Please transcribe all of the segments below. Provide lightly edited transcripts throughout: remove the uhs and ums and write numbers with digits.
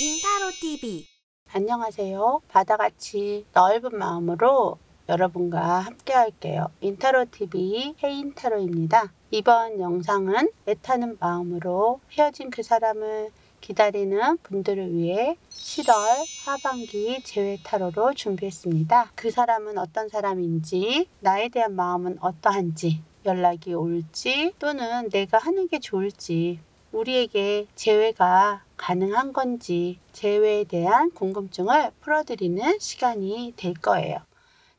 인타로 TV. 안녕하세요. 바다같이 넓은 마음으로 여러분과 함께 할게요. 인타로 TV 해인타로입니다. 이번 영상은 애타는 마음으로 헤어진 그 사람을 기다리는 분들을 위해 7월 하반기 재회 타로로 준비했습니다. 그 사람은 어떤 사람인지, 나에 대한 마음은 어떠한지, 연락이 올지 또는 내가 하는 게 좋을지, 우리에게 재회가 가능한 건지 재회에 대한 궁금증을 풀어드리는 시간이 될 거예요.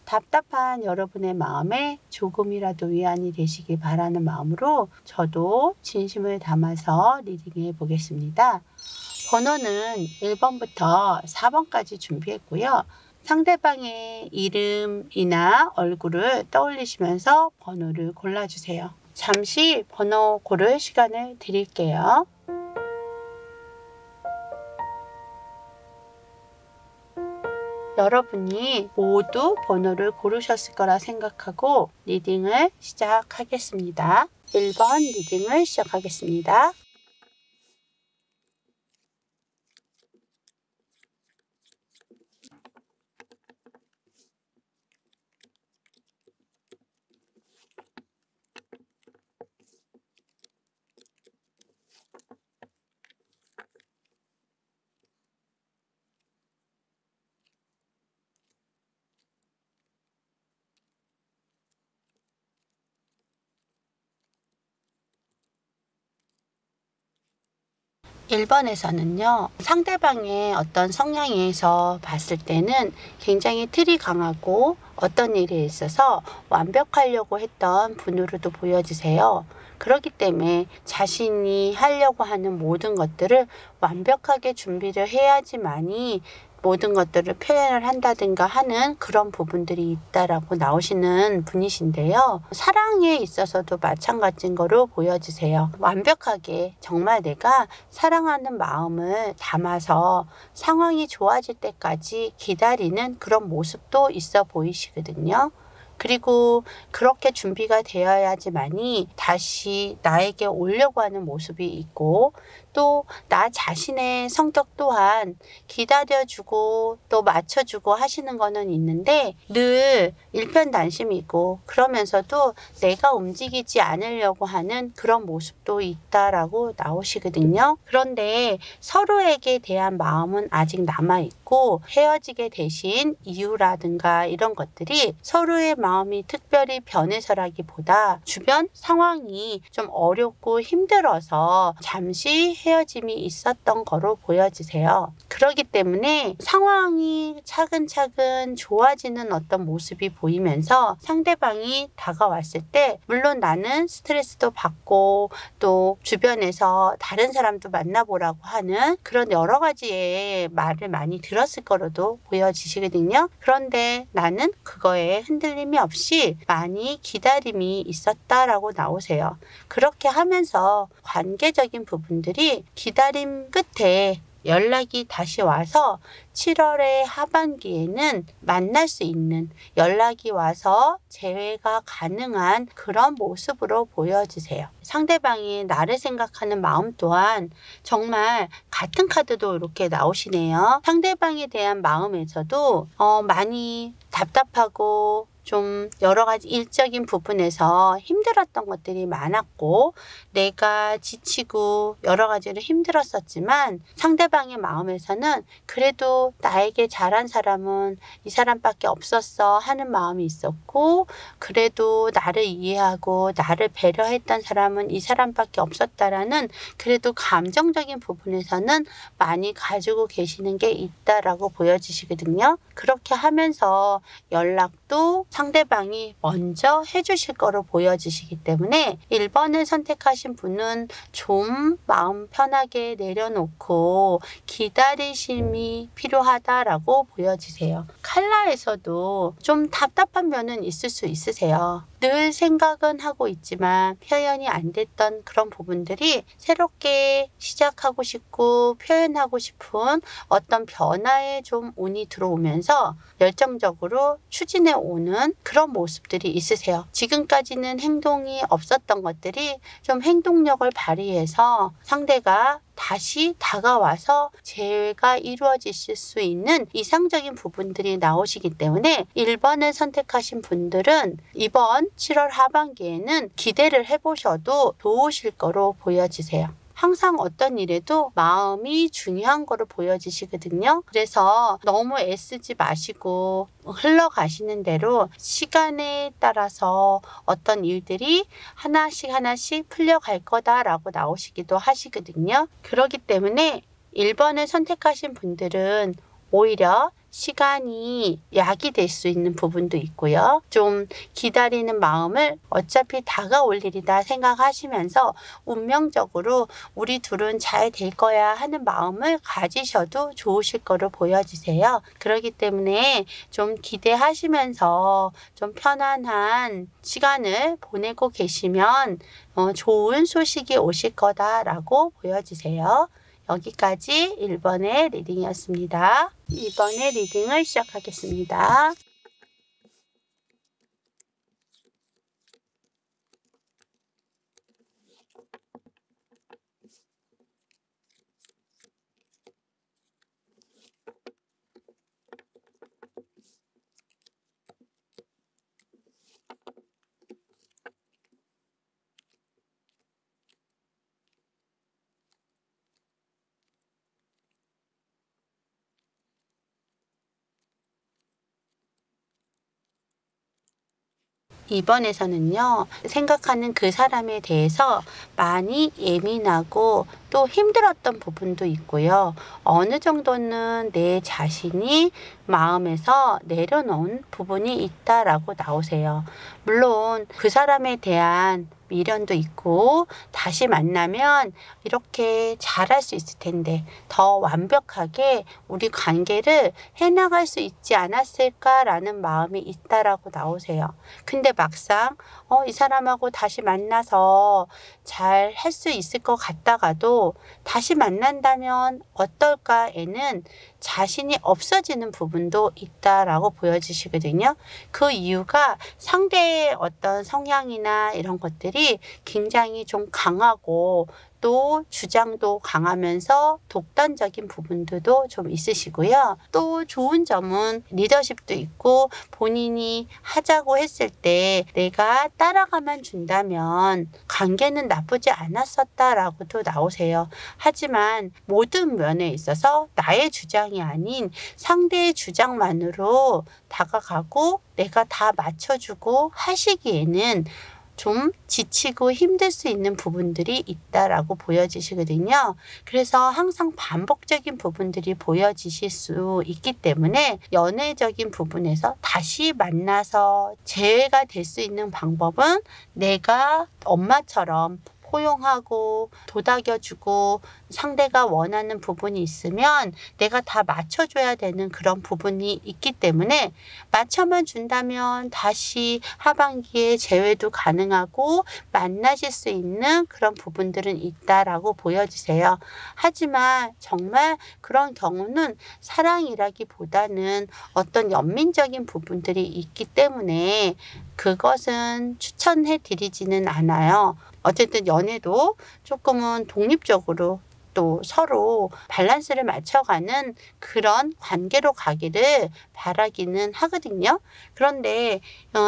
답답한 여러분의 마음에 조금이라도 위안이 되시길 바라는 마음으로 저도 진심을 담아서 리딩해 보겠습니다. 번호는 1번부터 4번까지 준비했고요. 상대방의 이름이나 얼굴을 떠올리시면서 번호를 골라주세요. 잠시 번호 고를 시간을 드릴게요. 여러분이 모두 번호를 고르셨을 거라 생각하고 리딩을 시작하겠습니다. 1번 리딩을 시작하겠습니다. 일 번에서는요, 상대방의 어떤 성향에서 봤을 때는 굉장히 틀이 강하고 어떤 일에 있어서 완벽하려고 했던 분으로도 보여지세요. 그렇기 때문에 자신이 하려고 하는 모든 것들을 완벽하게 준비를 해야지만이 모든 것들을 표현을 한다든가 하는 그런 부분들이 있다라고 나오시는 분이신데요. 사랑에 있어서도 마찬가지인 거로 보여지세요. 완벽하게 정말 내가 사랑하는 마음을 담아서 상황이 좋아질 때까지 기다리는 그런 모습도 있어 보이시거든요. 그리고 그렇게 준비가 되어야지만이 다시 나에게 오려고 하는 모습이 있고, 또 나 자신의 성격 또한 기다려주고 또 맞춰주고 하시는 거는 있는데 늘 일편단심이고, 그러면서도 내가 움직이지 않으려고 하는 그런 모습도 있다라고 나오시거든요. 그런데 서로에게 대한 마음은 아직 남아있고, 헤어지게 되신 이유라든가 이런 것들이 서로의 마음이 특별히 변해서라기보다 주변 상황이 좀 어렵고 힘들어서 잠시 헤어짐이 있었던 거로 보여지세요. 그렇기 때문에 상황이 차근차근 좋아지는 어떤 모습이 보이면서 상대방이 다가왔을 때 물론 나는 스트레스도 받고 또 주변에서 다른 사람도 만나보라고 하는 그런 여러 가지의 말을 많이 들었을 거로도 보여지시거든요. 그런데 나는 그거에 흔들림이 없이 많이 기다림이 있었다라고 나오세요. 그렇게 하면서 관계적인 부분들이 기다림 끝에 연락이 다시 와서 7월의 하반기에는 만날 수 있는, 연락이 와서 재회가 가능한 그런 모습으로 보여지세요. 상대방이 나를 생각하는 마음 또한 정말 같은 카드도 이렇게 나오시네요. 상대방에 대한 마음에서도 많이 답답하고 좀 여러 가지 일적인 부분에서 힘들었던 것들이 많았고, 내가 지치고 여러 가지로 힘들었었지만 상대방의 마음에서는 그래도 나에게 잘한 사람은 이 사람밖에 없었어 하는 마음이 있었고, 그래도 나를 이해하고 나를 배려했던 사람은 이 사람밖에 없었다라는 그래도 감정적인 부분에서는 많이 가지고 계시는 게 있다라고 보여지시거든요. 그렇게 하면서 연락도 상대방이 먼저 해주실 거로 보여지시기 때문에 1번을 선택하신 분은 좀 마음 편하게 내려놓고 기다리심이 필요하다라고 보여지세요. 칼라에서도 좀 답답한 면은 있을 수 있으세요. 늘 생각은 하고 있지만 표현이 안 됐던 그런 부분들이 새롭게 시작하고 싶고 표현하고 싶은 어떤 변화에 좀 운이 들어오면서 열정적으로 추진해 오는 그런 모습들이 있으세요. 지금까지는 행동이 없었던 것들이 좀 행동력을 발휘해서 상대가 다시 다가와서 재회가 이루어지실 수 있는 이상적인 부분들이 나오시기 때문에 1번을 선택하신 분들은 이번 7월 하반기에는 기대를 해보셔도 좋으실 거로 보여지세요. 항상 어떤 일에도 마음이 중요한 거로 보여지시거든요. 그래서 너무 애쓰지 마시고 흘러가시는 대로 시간에 따라서 어떤 일들이 하나씩 풀려갈 거다라고 나오시기도 하시거든요. 그렇기 때문에 1번을 선택하신 분들은 오히려 시간이 약이 될 수 있는 부분도 있고요. 좀 기다리는 마음을 어차피 다가올 일이다 생각하시면서 운명적으로 우리 둘은 잘 될 거야 하는 마음을 가지셔도 좋으실 거로 보여지세요. 그렇기 때문에 좀 기대하시면서 좀 편안한 시간을 보내고 계시면 좋은 소식이 오실 거다라고 보여지세요. 여기까지 1번의 리딩이었습니다. 2번의 리딩을 시작하겠습니다. 이번에서는요, 생각하는 그 사람에 대해서 많이 예민하고 또 힘들었던 부분도 있고요. 어느 정도는 내 자신이 마음에서 내려놓은 부분이 있다라고 나오세요. 물론 그 사람에 대한 미련도 있고 다시 만나면 이렇게 잘할 수 있을 텐데 더 완벽하게 우리 관계를 해나갈 수 있지 않았을까라는 마음이 있다라고 나오세요. 근데 막상 이 사람하고 다시 만나서 잘 할 수 있을 것 같다가도 다시 만난다면 어떨까에는 자신이 없어지는 부분도 있다라고 보여지시거든요. 그 이유가 상대의 어떤 성향이나 이런 것들이 굉장히 좀 강하고 또 주장도 강하면서 독단적인 부분들도 좀 있으시고요. 또 좋은 점은 리더십도 있고 본인이 하자고 했을 때 내가 따라가만 준다면 관계는 나쁘지 않았었다라고도 나오세요. 하지만 모든 면에 있어서 나의 주장이 아닌 상대의 주장만으로 다가가고 내가 다 맞춰주고 하시기에는 좀 지치고 힘들 수 있는 부분들이 있다라고 보여지시거든요. 그래서 항상 반복적인 부분들이 보여지실 수 있기 때문에 연애적인 부분에서 다시 만나서 재회가 될 수 있는 방법은 내가 엄마처럼 포용하고 도닥여주고 상대가 원하는 부분이 있으면 내가 다 맞춰줘야 되는 그런 부분이 있기 때문에 맞춰만 준다면 다시 하반기에 재회도 가능하고 만나실 수 있는 그런 부분들은 있다라고 보여지세요. 하지만 정말 그런 경우는 사랑이라기보다는 어떤 연민적인 부분들이 있기 때문에 그것은 추천해 드리지는 않아요. 어쨌든 연애도 조금은 독립적으로 또 서로 밸런스를 맞춰가는 그런 관계로 가기를 바라기는 하거든요. 그런데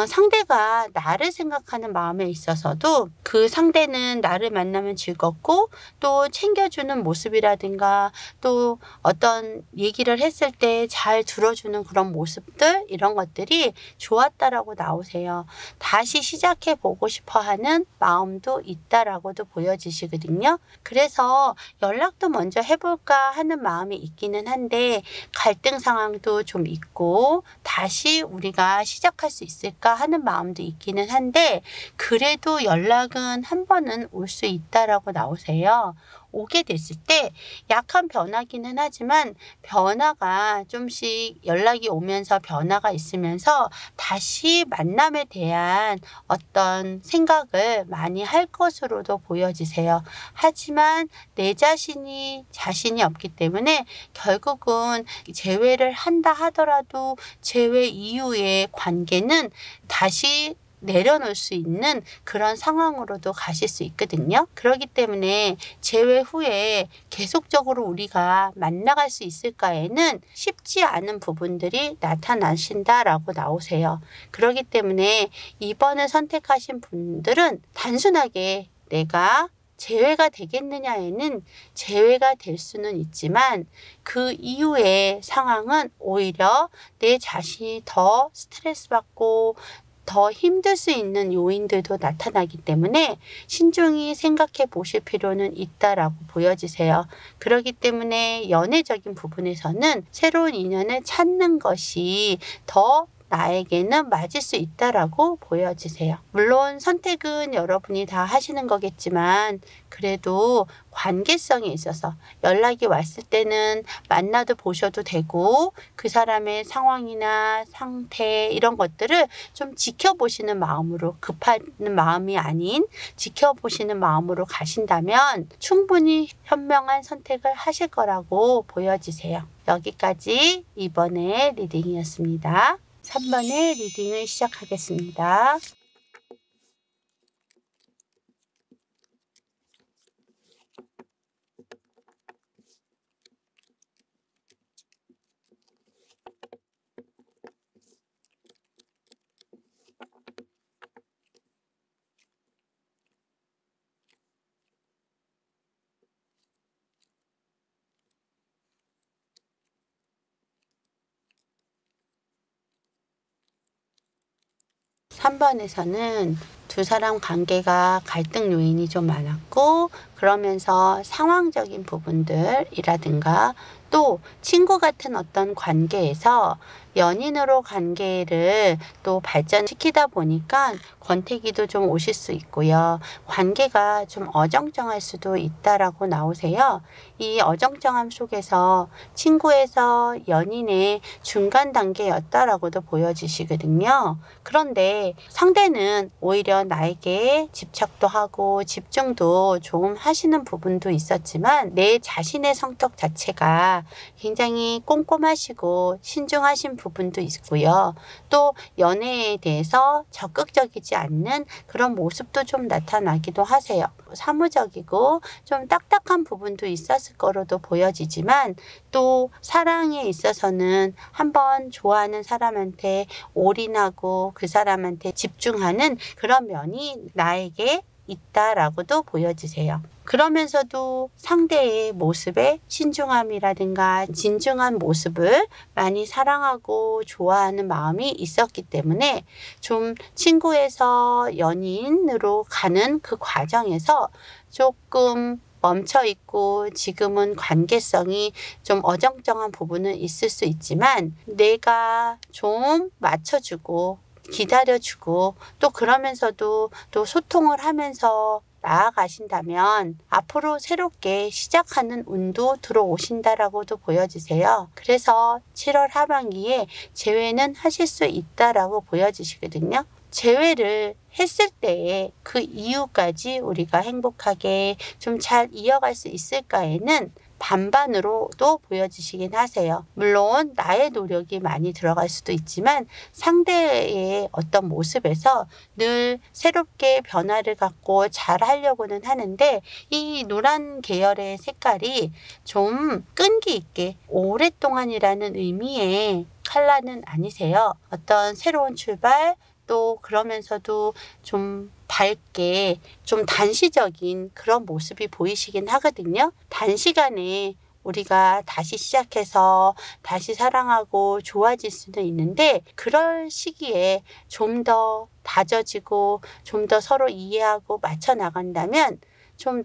상대가 나를 생각하는 마음에 있어서도 그 상대는 나를 만나면 즐겁고 또 챙겨주는 모습이라든가 또 어떤 얘기를 했을 때 잘 들어주는 그런 모습들 이런 것들이 좋았다라고 나오세요. 다시 시작해 보고 싶어 하는 마음도 있다라고도 보여지시거든요. 그래서 연락도 먼저 해볼까 하는 마음이 있기는 한데 갈등 상황도 좀 있고 다시 우리가 시작할 수 있을까 하는 마음도 있기는 한데 그래도 연락은 한 번은 올 수 있다라고 나오세요. 오게 됐을 때 약한 변화기는 하지만 변화가 좀씩 연락이 오면서 변화가 있으면서 다시 만남에 대한 어떤 생각을 많이 할 것으로도 보여지세요. 하지만 내 자신이 없기 때문에 결국은 재회를 한다 하더라도 재회 이후의 관계는 다시 내려놓을 수 있는 그런 상황으로도 가실 수 있거든요. 그렇기 때문에 재회 후에 계속적으로 우리가 만나갈 수 있을까에는 쉽지 않은 부분들이 나타나신다라고 나오세요. 그렇기 때문에 이번을 선택하신 분들은 단순하게 내가 재회가 되겠느냐에는 재회가 될 수는 있지만 그 이후의 상황은 오히려 내 자신이 더 스트레스 받고 더 힘들 수 있는 요인들도 나타나기 때문에 신중히 생각해 보실 필요는 있다라고 보여지세요. 그렇기 때문에 연애적인 부분에서는 새로운 인연을 찾는 것이 더 나에게는 맞을 수 있다라고 보여지세요. 물론 선택은 여러분이 다 하시는 거겠지만 그래도 관계성에 있어서 연락이 왔을 때는 만나도 보셔도 되고 그 사람의 상황이나 상태 이런 것들을 좀 지켜보시는 마음으로, 급하는 마음이 아닌 지켜보시는 마음으로 가신다면 충분히 현명한 선택을 하실 거라고 보여지세요. 여기까지 이번에 리딩이었습니다. 3번의 리딩을 시작하겠습니다. 삼 번에서는 두 사람 관계가 갈등 요인이 좀 많았고 그러면서 상황적인 부분들이라든가 또 친구 같은 어떤 관계에서 연인으로 관계를 또 발전시키다 보니까 권태기도 좀 오실 수 있고요. 관계가 좀 어정쩡할 수도 있다라고 나오세요. 이 어정쩡함 속에서 친구에서 연인의 중간 단계였다라고도 보여지시거든요. 그런데 상대는 오히려 나에게 집착도 하고 집중도 조금 하시는 부분도 있었지만 내 자신의 성격 자체가 굉장히 꼼꼼하시고 신중하신 부분도 있고요. 또 연애에 대해서 적극적이지 않는 그런 모습도 좀 나타나기도 하세요. 사무적이고 좀 딱딱한 부분도 있었을 거로도 보여지지만 또 사랑에 있어서는 한번 좋아하는 사람한테 올인하고 그 사람한테 집중하는 그런 면이 나에게 있다라고도 보여지세요. 그러면서도 상대의 모습에 신중함이라든가 진중한 모습을 많이 사랑하고 좋아하는 마음이 있었기 때문에 좀 친구에서 연인으로 가는 그 과정에서 조금 멈춰 있고 지금은 관계성이 좀 어정쩡한 부분은 있을 수 있지만 내가 좀 맞춰주고 기다려주고 또 그러면서도 또 소통을 하면서 나아가신다면 앞으로 새롭게 시작하는 운도 들어오신다라고도 보여지세요. 그래서 7월 하반기에 재회는 하실 수 있다라고 보여지시거든요. 재회를 했을 때에 그 이후까지 우리가 행복하게 좀 잘 이어갈 수 있을까에는 반반으로도 보여지시긴 하세요. 물론 나의 노력이 많이 들어갈 수도 있지만 상대의 어떤 모습에서 늘 새롭게 변화를 갖고 잘 하려고는 하는데 이 노란 계열의 색깔이 좀 끈기 있게 오랫동안이라는 의미의 컬러는 아니세요. 어떤 새로운 출발 또 그러면서도 좀 밝게 좀 단시적인 그런 모습이 보이시긴 하거든요. 단시간에 우리가 다시 시작해서 다시 사랑하고 좋아질 수도 있는데 그럴 시기에 좀 더 다져지고 좀 더 서로 이해하고 맞춰 나간다면 좀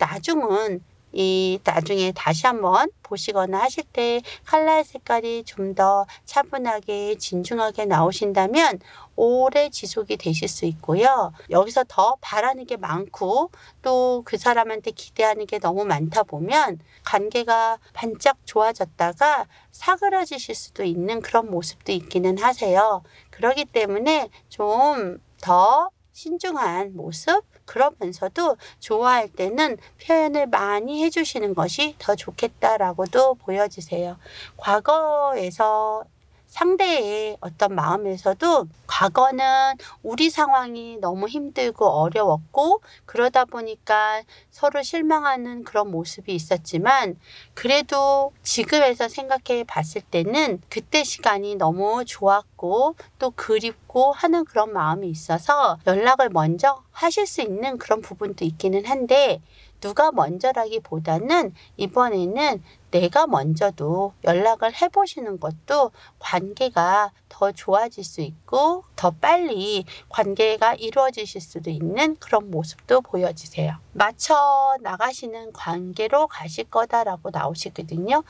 나중에 다시 한번 보시거나 하실 때 컬러의 색깔이 좀 더 차분하게 진중하게 나오신다면 오래 지속이 되실 수 있고요. 여기서 더 바라는 게 많고 또 그 사람한테 기대하는 게 너무 많다 보면 관계가 반짝 좋아졌다가 사그라지실 수도 있는 그런 모습도 있기는 하세요. 그렇기 때문에 좀 더 신중한 모습 그러면서도 좋아할 때는 표현을 많이 해주시는 것이 더 좋겠다라고도 보여지세요. 과거에서 상대의 어떤 마음에서도 과거는 우리 상황이 너무 힘들고 어려웠고 그러다 보니까 서로 실망하는 그런 모습이 있었지만 그래도 지금에서 생각해 봤을 때는 그때 시간이 너무 좋았고 또 그립고 하는 그런 마음이 있어서 연락을 먼저 하실 수 있는 그런 부분도 있기는 한데 누가 먼저라기보다는 이번에는 내가 먼저도 연락을 해보시는 것도 관계가 더 좋아질 수 있고 더 빨리 관계가 이루어지실 수도 있는 그런 모습도 보여지세요. 맞춰 나가시는 관계로 가실 거다라고 나오시거든요.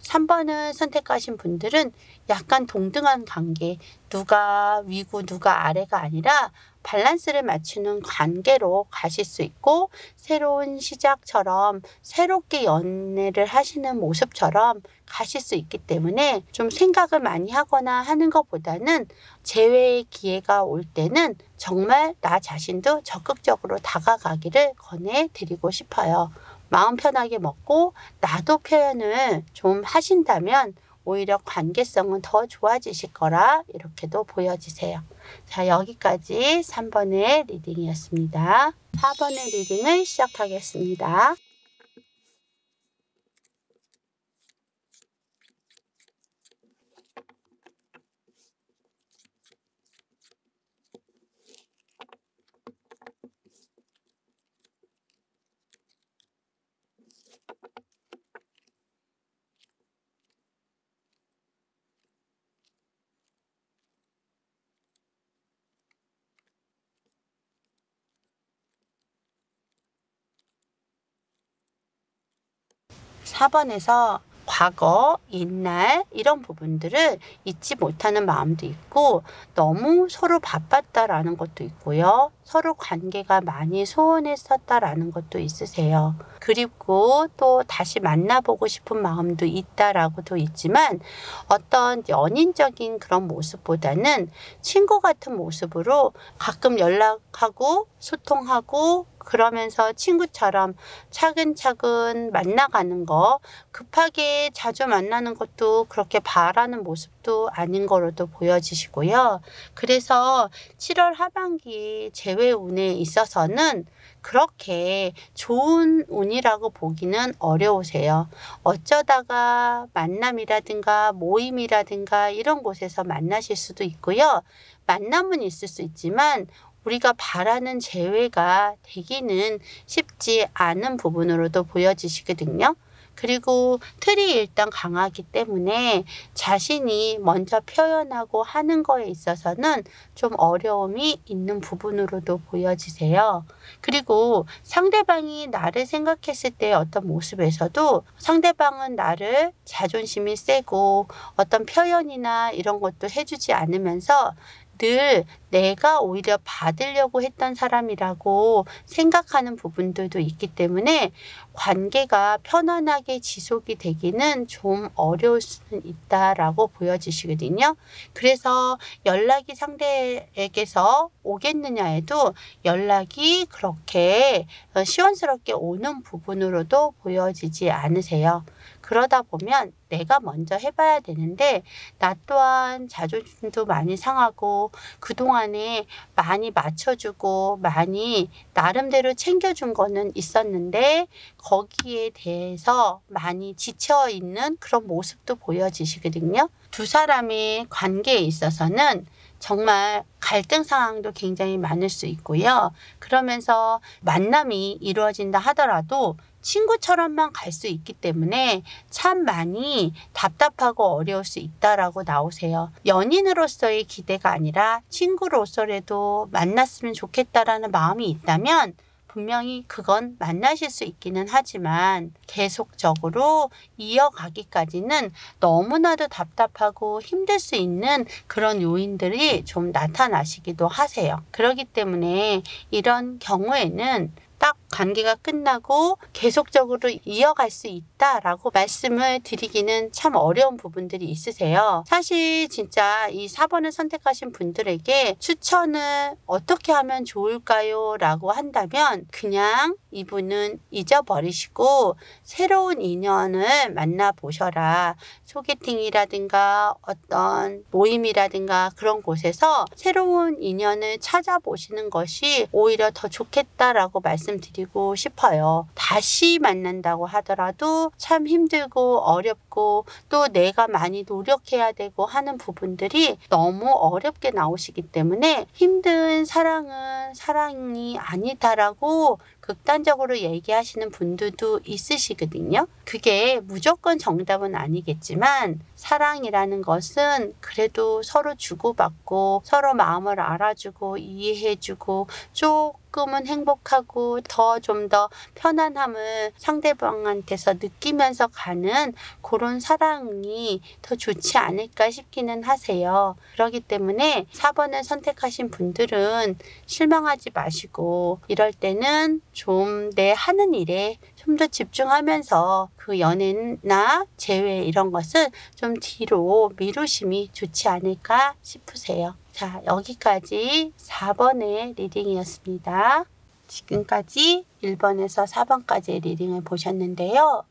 3번을 선택하신 분들은 약간 동등한 관계, 누가 위고 누가 아래가 아니라 밸런스를 맞추는 관계로 가실 수 있고 새로운 시작처럼 새롭게 연애를 하시는 모습처럼 가실 수 있기 때문에 좀 생각을 많이 하거나 하는 것보다는 재회의 기회가 올 때는 정말 나 자신도 적극적으로 다가가기를 권해드리고 싶어요. 마음 편하게 먹고 나도 표현을 좀 하신다면 오히려 관계성은 더 좋아지실 거라 이렇게도 보여지세요. 자, 여기까지 3번의 리딩이었습니다. 4번의 리딩을 시작하겠습니다. 사 번에서 과거, 옛날 이런 부분들을 잊지 못하는 마음도 있고 너무 서로 바빴다라는 것도 있고요. 서로 관계가 많이 소원했었다라는 것도 있으세요. 그리고 또 다시 만나보고 싶은 마음도 있다라고도 있지만 어떤 연인적인 그런 모습보다는 친구 같은 모습으로 가끔 연락하고 소통하고 그러면서 친구처럼 차근차근 만나가는 거, 급하게 자주 만나는 것도 그렇게 바라는 모습도 아닌 거로도 보여지시고요. 그래서 7월 하반기 재회 운에 있어서는 그렇게 좋은 운이라고 보기는 어려우세요. 어쩌다가 만남이라든가 모임이라든가 이런 곳에서 만나실 수도 있고요. 만남은 있을 수 있지만 우리가 바라는 재회가 되기는 쉽지 않은 부분으로도 보여지시거든요. 그리고 틀이 일단 강하기 때문에 자신이 먼저 표현하고 하는 거에 있어서는 좀 어려움이 있는 부분으로도 보여지세요. 그리고 상대방이 나를 생각했을 때 어떤 모습에서도 상대방은 나를 자존심이 세고 어떤 표현이나 이런 것도 해주지 않으면서 늘 내가 오히려 받으려고 했던 사람이라고 생각하는 부분들도 있기 때문에 관계가 편안하게 지속이 되기는 좀 어려울 수는 있다라고 보여지시거든요. 그래서 연락이 상대에게서 오겠느냐에도 연락이 그렇게 시원스럽게 오는 부분으로도 보여지지 않으세요. 그러다 보면 내가 먼저 해봐야 되는데 나 또한 자존심도 많이 상하고 그동안에 많이 맞춰주고 많이 나름대로 챙겨준 거는 있었는데 거기에 대해서 많이 지쳐있는 그런 모습도 보여지시거든요. 두 사람의 관계에 있어서는 정말 갈등 상황도 굉장히 많을 수 있고요. 그러면서 만남이 이루어진다 하더라도 친구처럼만 갈 수 있기 때문에 참 많이 답답하고 어려울 수 있다라고 나오세요. 연인으로서의 기대가 아니라 친구로서라도 만났으면 좋겠다라는 마음이 있다면 분명히 그건 만나실 수 있기는 하지만 계속적으로 이어가기까지는 너무나도 답답하고 힘들 수 있는 그런 요인들이 좀 나타나시기도 하세요. 그렇기 때문에 이런 경우에는 딱 관계가 끝나고 계속적으로 이어갈 수 있다라고 말씀을 드리기는 참 어려운 부분들이 있으세요. 사실 진짜 이 4번을 선택하신 분들에게 추천을 어떻게 하면 좋을까요? 라고 한다면 그냥 이분은 잊어버리시고 새로운 인연을 만나보셔라. 소개팅이라든가 어떤 모임이라든가 그런 곳에서 새로운 인연을 찾아보시는 것이 오히려 더 좋겠다라고 말씀드리고 싶어요. 다시 만난다고 하더라도 참 힘들고 어렵고 또 내가 많이 노력해야 되고 하는 부분들이 너무 어렵게 나오시기 때문에 힘든 사랑은 사랑이 아니다라고 극단적으로 얘기하시는 분들도 있으시거든요. 그게 무조건 정답은 아니겠지만 사랑이라는 것은 그래도 서로 주고받고 서로 마음을 알아주고 이해해주고 조금은 행복하고 좀 더 편안함을 상대방한테서 느끼면서 가는 그런 사랑이 더 좋지 않을까 싶기는 하세요. 그렇기 때문에 4번을 선택하신 분들은 실망하지 마시고 이럴 때는 좀 내 하는 일에 좀 더 집중하면서 그 연애나 재회 이런 것을 좀 뒤로 미루심이 좋지 않을까 싶으세요. 자, 여기까지 4번의 리딩이었습니다. 지금까지 1번에서 4번까지의 리딩을 보셨는데요.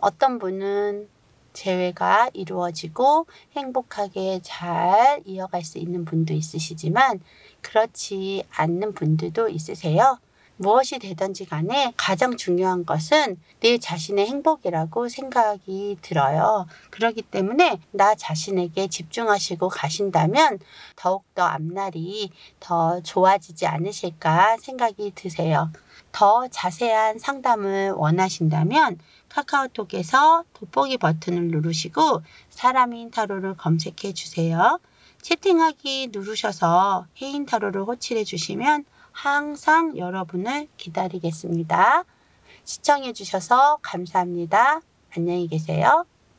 어떤 분은 재회가 이루어지고 행복하게 잘 이어갈 수 있는 분도 있으시지만 그렇지 않는 분들도 있으세요. 무엇이 되든지 간에 가장 중요한 것은 내 자신의 행복이라고 생각이 들어요. 그렇기 때문에 나 자신에게 집중하시고 가신다면 더욱더 앞날이 더 좋아지지 않으실까 생각이 드세요. 더 자세한 상담을 원하신다면 카카오톡에서 돋보기 버튼을 누르시고 사람인 타로를 검색해 주세요. 채팅하기 누르셔서 해인 타로를 호출해 주시면 항상 여러분을 기다리겠습니다. 시청해 주셔서 감사합니다. 안녕히 계세요.